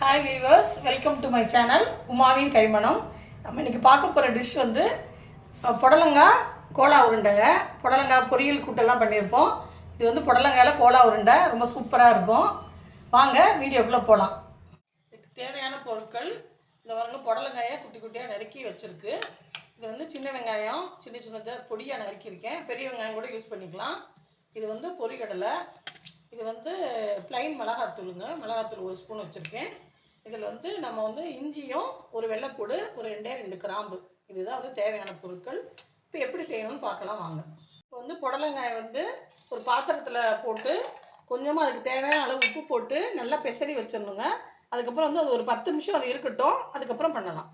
Hi viewers, welcome to my channel உமாவின் கைமணம். நம்ம இன்றைக்கி பார்க்க போகிற டிஷ் வந்து புடலங்காய் கோலா உருண்டைங்க. புடலங்காய் பொரியல் கூட்டெல்லாம் பண்ணியிருப்போம். இது வந்து புடலங்காயில் கோலா உருண்டை ரொம்ப சூப்பராக இருக்கும். வாங்க வீடியோக்குள்ளே போகலாம். இதுக்கு தேவையான பொருட்கள் இந்த பாருங்க, புடலங்காயை குட்டி குட்டியாக நறுக்கி வச்சுருக்கு. இது வந்து சின்ன வெங்காயம் சின்னதாக பொடியாக நறுக்கியிருக்கேன். பெரிய வெங்காயம் கூட யூஸ் பண்ணிக்கலாம். இது வந்து பொரிகடலை, இது வந்து ப்ளைன் மிளகாத்தூளுங்க. மிளகாத்தூள் 1 ஸ்பூன் வச்சுருக்கேன். இதில் வந்து நம்ம வந்து இஞ்சியும் ஒரு வெள்ளைப்பூடு ஒரு 2 கிராம்பு, இதுதான் வந்து தேவையான பொருட்கள். இப்போ எப்படி செய்யணும்னு பார்க்கலாம் வாங்க. இப்போ வந்து புடலங்காயை வந்து ஒரு பாத்திரத்தில் போட்டு கொஞ்சமாக அதுக்கு தேவையான அளவு உப்பு போட்டு நல்லா பெசரி வச்சிடணுங்க. அதுக்கப்புறம் வந்து அது ஒரு 10 நிமிஷம் அது இருக்கட்டும், அதுக்கப்புறம் பண்ணலாம்.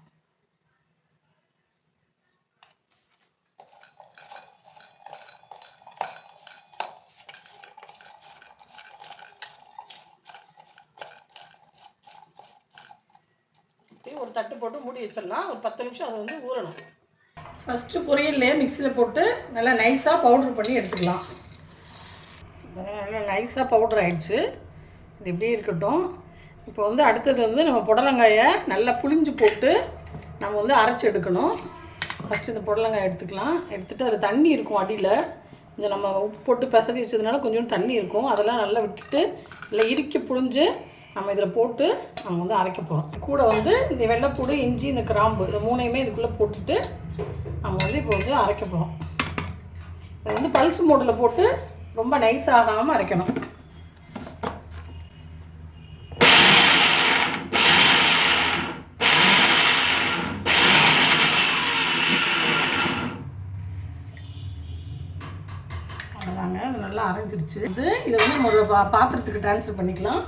ஒரு தட்டு போட்டு மூடி வச்சிடலாம். ஒரு 10 நிமிஷம் அது வந்து ஊறணும். ஃபஸ்ட்டு பொரியல்லையே மிக்சியில் போட்டு நல்லா நைஸாக பவுட்ரு பண்ணி எடுத்துக்கலாம். நல்லா நைஸாக பவுட்ரு ஆகிடுச்சு. இது இப்படி இருக்கட்டும். இப்போ வந்து அடுத்தது வந்து நம்ம புடலங்காயை நல்லா புளிஞ்சு போட்டு நம்ம வந்து அரைச்சி எடுக்கணும். ஃபஸ்ட்டு இந்த புடலங்காயை எடுத்துக்கலாம். எடுத்துகிட்டு அது தண்ணி இருக்கும் அடியில். இந்த நம்ம உப்பு போட்டு பெசரி வச்சதுனால கொஞ்சம் தண்ணி இருக்கும். அதெல்லாம் நல்லா விட்டுட்டு இல்லை இறுக்கி புழிஞ்சு நம்ம இதில் போட்டு நம்ம வந்து அரைக்க போகிறோம். கூட வந்து இந்த வெள்ளைப்பூடு, இஞ்சி, இந்த கிராம்பு, இந்த 3ஐயுமே இதுக்குள்ளே போட்டுட்டு நம்ம வந்து இப்போ வந்து அரைக்க போகிறோம். இதை வந்து பல்ஸ் மோடில் போட்டு ரொம்ப நைஸ் ஆகாமல் அரைக்கணும். அவ்வளோதாங்க, அது நல்லா அரைஞ்சிருச்சு. இதை வந்து நம்ம ஒரு பாத்திரத்துக்கு ட்ரான்ஸ்ஃபர் பண்ணிக்கலாம்.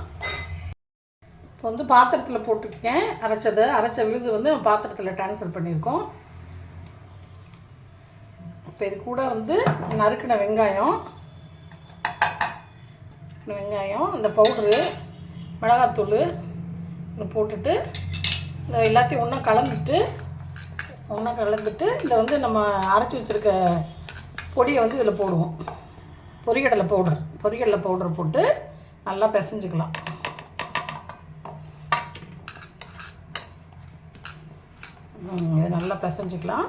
இப்போ வந்து பாத்திரத்தில் போட்டுருக்கேன். அரைச்ச விழுது வந்து நம்ம பாத்திரத்தில் ட்ரான்ஸ்ஃபர் பண்ணியிருக்கோம். இப்போ இது கூட வந்து நறுக்கின வெங்காயம், அந்த பவுட்ரு, மிளகாத்தூள் இதை போட்டுட்டு இந்த எல்லாத்தையும் ஒன்றா கலந்துட்டு இதை வந்து நம்ம அரைச்சி வச்சுருக்க பொடியை வந்து இதில் போடுவோம். பொரிகடலை பவுடர் போட்டு நல்லா பிசைஞ்சிக்கலாம். இதை நல்லா பிசைஞ்சிக்கலாம்.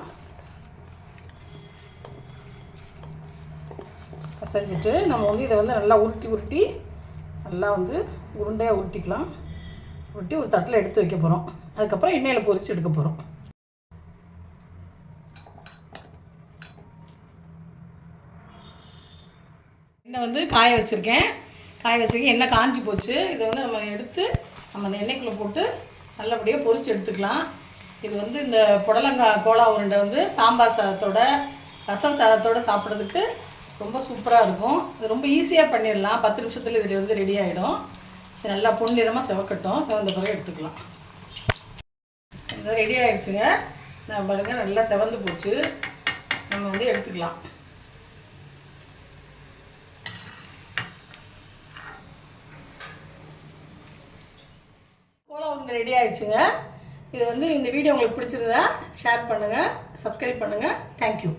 பிசைஞ்சிட்டு நம்ம வந்து இதை வந்து நல்லா உருட்டி நல்லா வந்து உருண்டையாக உருட்டிக்கலாம். உருட்டி ஒரு தட்டில் எடுத்து வைக்க போகிறோம். அதுக்கப்புறம் எண்ணெயில் பொரித்து எடுக்க போகிறோம். எண்ணெய் வந்து காய வச்சுருக்கேன். எண்ணெய் காஞ்சி போச்சு. இதை வந்து நம்ம எடுத்து நம்ம அந்த எண்ணெய்க்குள்ளே போட்டு நல்லபடியாக பொரித்து எடுத்துக்கலாம். இது வந்து இந்த புடலங்காய் கோலா உருண்டை வந்து சாம்பார் சாதத்தோட, ரசம் சாதத்தோடு சாப்பிட்றதுக்கு ரொம்ப சூப்பராக இருக்கும். இது ரொம்ப ஈஸியாக பண்ணிடலாம். 10 நிமிஷத்தில் இது வந்து ரெடி ஆகிடும். இது நல்லா பொன்னிறமாக செவக்கட்டும். செவந்த பிறகு எடுத்துக்கலாம். இது ரெடி ஆகிடுச்சுங்க. நான் பாருங்கள், நல்லா செவந்து போச்சு. நம்ம வந்து எடுத்துக்கலாம். கோலா உருண்டை ரெடி ஆகிடுச்சுங்க. இது வந்து இந்த வீடியோ உங்களுக்கு பிடிச்சிருந்தா ஷேர் பண்ணுங்கள், சப்ஸ்கிரைப் பண்ணுங்கள். தேங்க்யூ.